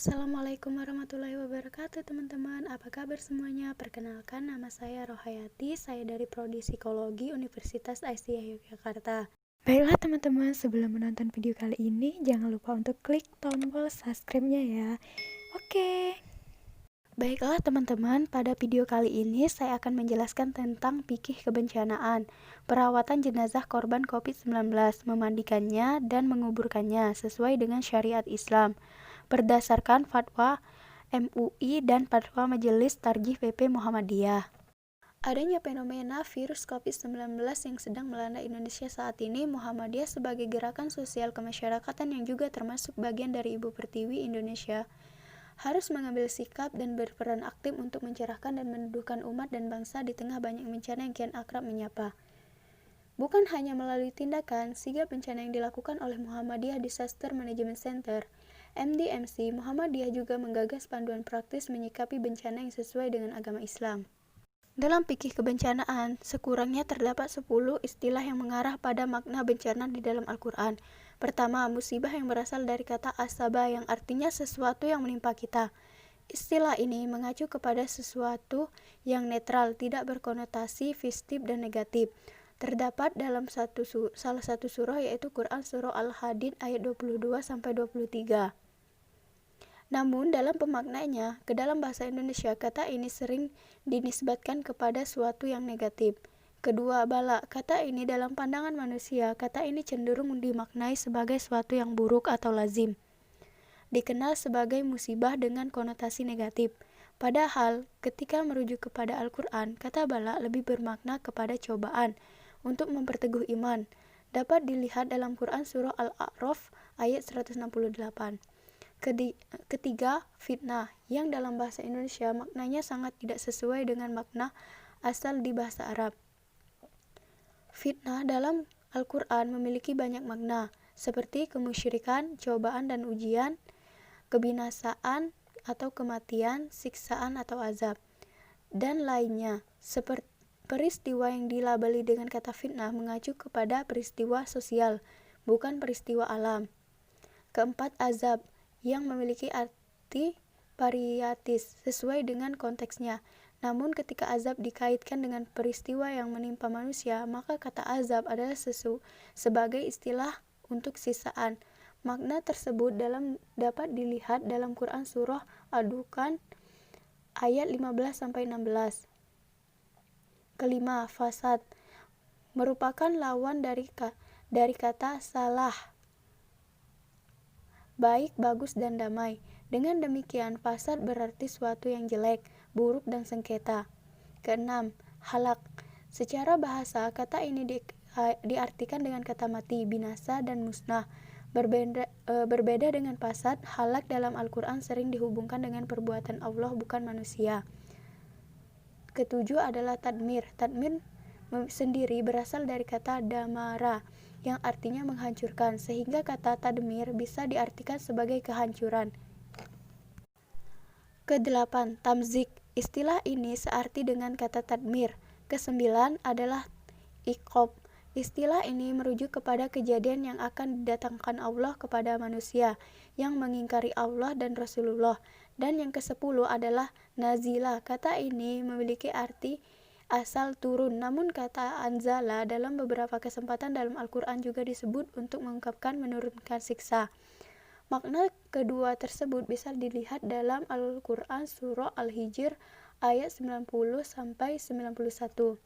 Assalamualaikum warahmatullahi wabarakatuh teman-teman. Apa kabar semuanya? Perkenalkan, nama saya Rohayati. Saya dari Prodi Psikologi Universitas Aisyah Yogyakarta. Baiklah teman-teman, sebelum menonton video kali ini jangan lupa untuk klik tombol subscribe-nya ya. Oke. Baiklah teman-teman, pada video kali ini saya akan menjelaskan tentang fikih kebencanaan, perawatan jenazah korban COVID-19, memandikannya dan menguburkannya sesuai dengan syariat Islam, berdasarkan fatwa MUI dan fatwa Majelis Tarjih PP Muhammadiyah. Adanya fenomena virus COVID-19 yang sedang melanda Indonesia saat ini, Muhammadiyah sebagai gerakan sosial kemasyarakatan yang juga termasuk bagian dari Ibu Pertiwi Indonesia, harus mengambil sikap dan berperan aktif untuk mencerahkan dan meneduhkan umat dan bangsa di tengah banyak bencana yang kian akrab menyapa. Bukan hanya melalui tindakan sigap bencana yang dilakukan oleh Muhammadiyah Disaster Management Center, MDMC, Muhammadiyah juga menggagas panduan praktis menyikapi bencana yang sesuai dengan agama Islam. Dalam fikih kebencanaan, sekurangnya terdapat 10 istilah yang mengarah pada makna bencana di dalam Al-Quran. Pertama, musibah yang berasal dari kata asaba yang artinya sesuatu yang menimpa kita. Istilah ini mengacu kepada sesuatu yang netral, tidak berkonotasi positif dan negatif. Terdapat dalam salah satu surah yaitu Quran Surah Al-Hadid ayat 22-23. Namun dalam pemaknanya, ke dalam bahasa Indonesia kata ini sering dinisbatkan kepada suatu yang negatif. Kedua, bala. Kata ini dalam pandangan manusia, kata ini cenderung dimaknai sebagai suatu yang buruk atau lazim. Dikenal sebagai musibah dengan konotasi negatif. Padahal, ketika merujuk kepada Al-Quran, kata bala lebih bermakna kepada cobaan untuk memperteguh iman. Dapat dilihat dalam Quran Surah Al-A'raf ayat 168. Ketiga, fitnah, yang dalam bahasa Indonesia maknanya sangat tidak sesuai dengan makna asal di bahasa Arab. Fitnah dalam Al-Quran memiliki banyak makna, seperti kemusyrikan, cobaan dan ujian, kebinasaan atau kematian, siksaan atau azab, dan lainnya. Seperti peristiwa yang dilabeli dengan kata fitnah mengacu kepada peristiwa sosial, bukan peristiwa alam. Keempat, azab, yang memiliki arti variatis sesuai dengan konteksnya. Namun ketika azab dikaitkan dengan peristiwa yang menimpa manusia, maka kata azab adalah sebagai istilah untuk sisaan. Makna tersebut dapat dilihat dalam Quran Surah Ad-Dukhan ayat 15-16. Kelima, fasad, merupakan lawan dari kata salah, baik, bagus, dan damai. Dengan demikian, fasad berarti suatu yang jelek, buruk, dan sengketa. Keenam, halak. Secara bahasa, kata ini diartikan dengan kata mati, binasa, dan musnah. Berbeda dengan fasad, halak dalam Al-Quran sering dihubungkan dengan perbuatan Allah bukan manusia. Ketujuh adalah tadmir. Tadmir sendiri berasal dari kata damara, yang artinya menghancurkan, sehingga kata tadmir bisa diartikan sebagai kehancuran. Kedelapan, tamzik. Istilah ini searti dengan kata tadmir. Kesembilan adalah iqob. Istilah ini merujuk kepada kejadian yang akan didatangkan Allah kepada manusia yang mengingkari Allah dan Rasulullah. Dan yang ke-10 adalah nazilah. Kata ini memiliki arti asal turun, namun kata anzala dalam beberapa kesempatan dalam Al-Quran juga disebut untuk mengungkapkan menurunkan siksa. Makna kedua tersebut bisa dilihat dalam Al-Quran Surah Al-Hijr ayat 90-91.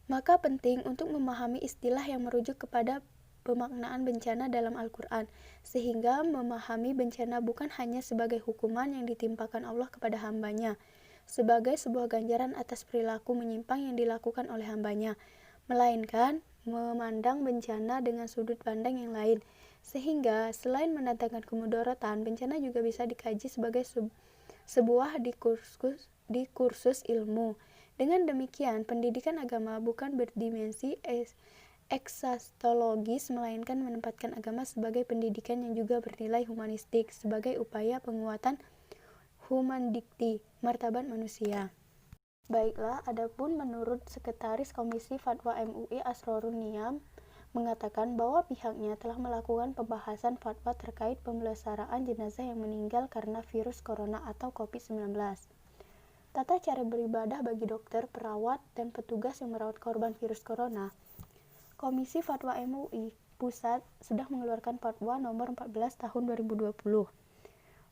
Maka penting untuk memahami istilah yang merujuk kepada pemaknaan bencana dalam Al-Quran, sehingga memahami bencana bukan hanya sebagai hukuman yang ditimpakan Allah kepada hambanya, sebagai sebuah ganjaran atas perilaku menyimpang yang dilakukan oleh hambanya, melainkan memandang bencana dengan sudut pandang yang lain, sehingga selain mendatangkan kemudaratan, bencana juga bisa dikaji sebagai sebuah diskursus ilmu. Dengan demikian, pendidikan agama bukan berdimensi eksatologis, melainkan menempatkan agama sebagai pendidikan yang juga bernilai humanistik, sebagai upaya penguatan humandikti, martabat manusia. Baiklah, adapun menurut Sekretaris Komisi Fatwa MUI Asrorun Niam, mengatakan bahwa pihaknya telah melakukan pembahasan fatwa terkait pemulasaraan jenazah yang meninggal karena virus corona atau COVID-19. Tata cara beribadah bagi dokter, perawat, dan petugas yang merawat korban virus corona. Komisi Fatwa MUI Pusat sedang mengeluarkan Fatwa nomor 14 tahun 2020.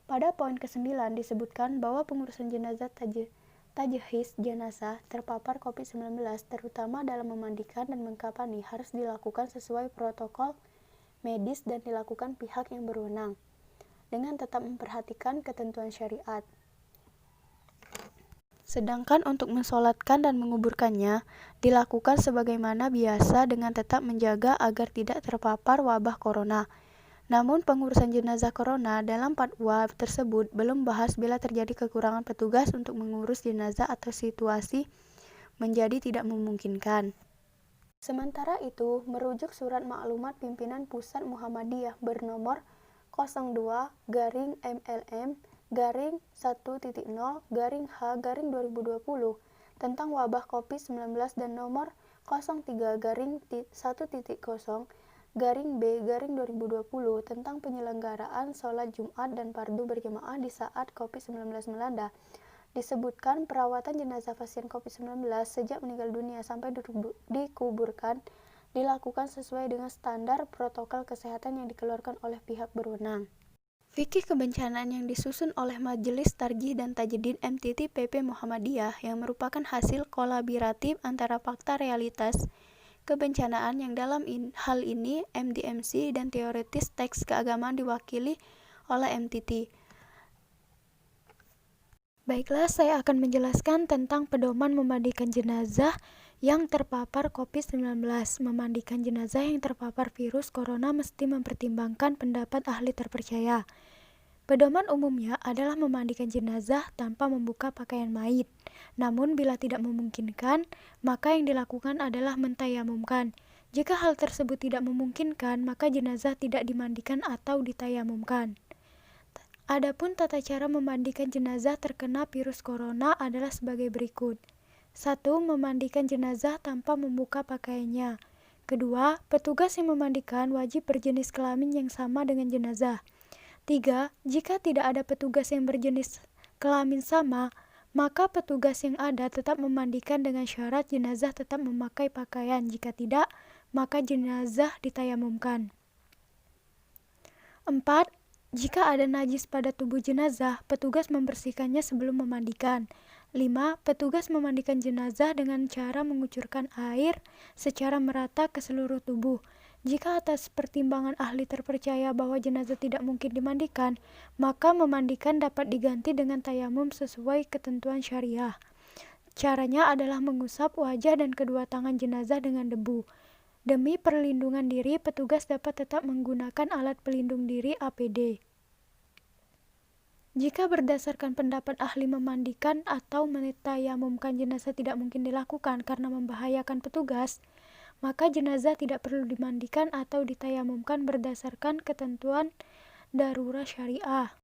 Pada poin ke-9 disebutkan bahwa pengurusan jenazah tajhiz jenazah terpapar COVID-19 terutama dalam memandikan dan mengkafani harus dilakukan sesuai protokol medis dan dilakukan pihak yang berwenang dengan tetap memperhatikan ketentuan syariat. Sedangkan untuk mensolatkan dan menguburkannya dilakukan sebagaimana biasa dengan tetap menjaga agar tidak terpapar wabah corona. Namun pengurusan jenazah corona dalam fatwa tersebut belum bahas bila terjadi kekurangan petugas untuk mengurus jenazah atau situasi menjadi tidak memungkinkan. Sementara itu, merujuk surat maklumat pimpinan Pusat Muhammadiyah bernomor 02-M-1.0-H-2020 tentang wabah COVID-19 dan nomor 03-1.0-B-2020 tentang penyelenggaraan sholat Jumat dan fardu berjamaah di saat COVID-19 melanda. Disebutkan perawatan jenazah pasien COVID-19 sejak meninggal dunia sampai dikuburkan dilakukan sesuai dengan standar protokol kesehatan yang dikeluarkan oleh pihak berwenang. Fikih kebencanaan yang disusun oleh Majelis Tarjih dan Tajdid MTT PP Muhammadiyah yang merupakan hasil kolaboratif antara fakta realitas kebencanaan yang dalam hal ini MDMC dan teoritis teks keagamaan diwakili oleh MTT. Baiklah, saya akan menjelaskan tentang pedoman memandikan jenazah yang terpapar COVID-19. Memandikan jenazah yang terpapar virus corona mesti mempertimbangkan pendapat ahli terpercaya. Pedoman umumnya adalah memandikan jenazah tanpa membuka pakaian mayit. Namun bila tidak memungkinkan, maka yang dilakukan adalah mentayamumkan. Jika hal tersebut tidak memungkinkan, maka jenazah tidak dimandikan atau ditayamumkan. Adapun tata cara memandikan jenazah terkena virus corona adalah sebagai berikut. 1. Memandikan jenazah tanpa membuka pakaiannya. Kedua, petugas yang memandikan wajib berjenis kelamin yang sama dengan jenazah. 3. Jika tidak ada petugas yang berjenis kelamin sama, maka petugas yang ada tetap memandikan dengan syarat jenazah tetap memakai pakaian. Jika tidak, maka jenazah ditayamumkan. 4. Jika ada najis pada tubuh jenazah, petugas membersihkannya sebelum memandikan. 5. Petugas memandikan jenazah dengan cara mengucurkan air secara merata ke seluruh tubuh. Jika atas pertimbangan ahli terpercaya bahwa jenazah tidak mungkin dimandikan, maka memandikan dapat diganti dengan tayamum sesuai ketentuan syariah. Caranya adalah mengusap wajah dan kedua tangan jenazah dengan debu. Demi perlindungan diri, petugas dapat tetap menggunakan alat pelindung diri APD. Jika berdasarkan pendapat ahli memandikan atau mentayamumkan jenazah tidak mungkin dilakukan karena membahayakan petugas, maka jenazah tidak perlu dimandikan atau ditayamumkan berdasarkan ketentuan darurat syariah.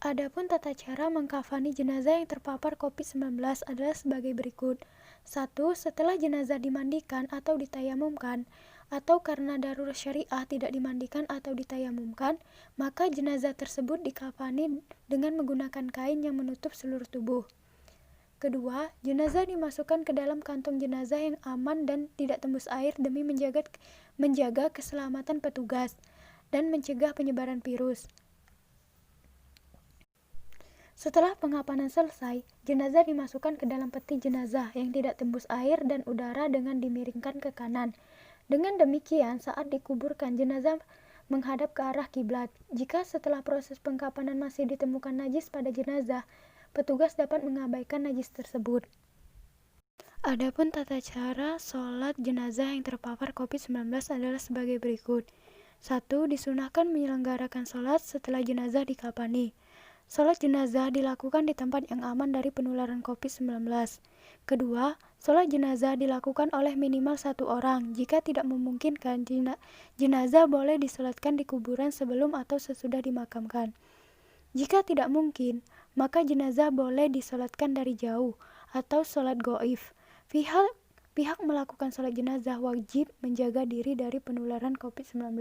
Adapun tata cara mengkafani jenazah yang terpapar COVID-19 adalah sebagai berikut. 1. Setelah jenazah dimandikan atau ditayamumkan, atau karena darurat syariah tidak dimandikan atau ditayamumkan, maka jenazah tersebut dikafani dengan menggunakan kain yang menutup seluruh tubuh. Kedua, jenazah dimasukkan ke dalam kantong jenazah yang aman dan tidak tembus air demi menjaga keselamatan petugas dan mencegah penyebaran virus. Setelah pengapanan selesai, jenazah dimasukkan ke dalam peti jenazah yang tidak tembus air dan udara dengan dimiringkan ke kanan. Dengan demikian, saat dikuburkan, jenazah menghadap ke arah kiblat. Jika setelah proses pengkapanan masih ditemukan najis pada jenazah, petugas dapat mengabaikan najis tersebut. Adapun tata cara sholat jenazah yang terpapar COVID-19 adalah sebagai berikut. 1. Disunahkan menyelenggarakan sholat setelah jenazah dikafani. Sholat jenazah dilakukan di tempat yang aman dari penularan COVID-19. Kedua, sholat jenazah dilakukan oleh minimal 1 orang. Jika tidak memungkinkan, jenazah boleh disolatkan di kuburan sebelum atau sesudah dimakamkan. Jika tidak mungkin, maka jenazah boleh disolatkan dari jauh atau sholat goib. pihak melakukan sholat jenazah wajib menjaga diri dari penularan COVID-19.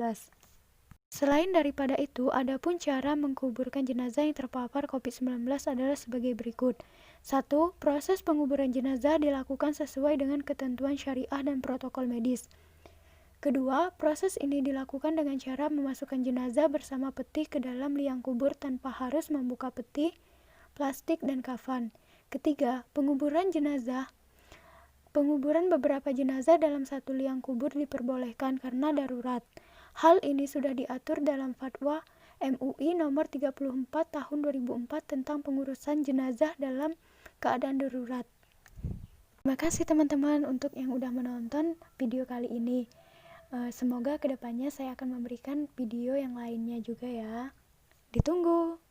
Selain daripada itu, adapun cara menguburkan jenazah yang terpapar COVID-19 adalah sebagai berikut. 1. Proses penguburan jenazah dilakukan sesuai dengan ketentuan syariah dan protokol medis. Kedua, proses ini dilakukan dengan cara memasukkan jenazah bersama peti ke dalam liang kubur tanpa harus membuka peti, plastik, dan kafan. Ketiga, penguburan beberapa jenazah dalam satu liang kubur diperbolehkan karena darurat. Hal ini sudah diatur dalam Fatwa MUI nomor 34 tahun 2004 tentang pengurusan jenazah dalam keadaan darurat. Terima kasih teman-teman untuk yang udah menonton video kali ini. Semoga kedepannya saya akan memberikan video yang lainnya juga ya. Ditunggu!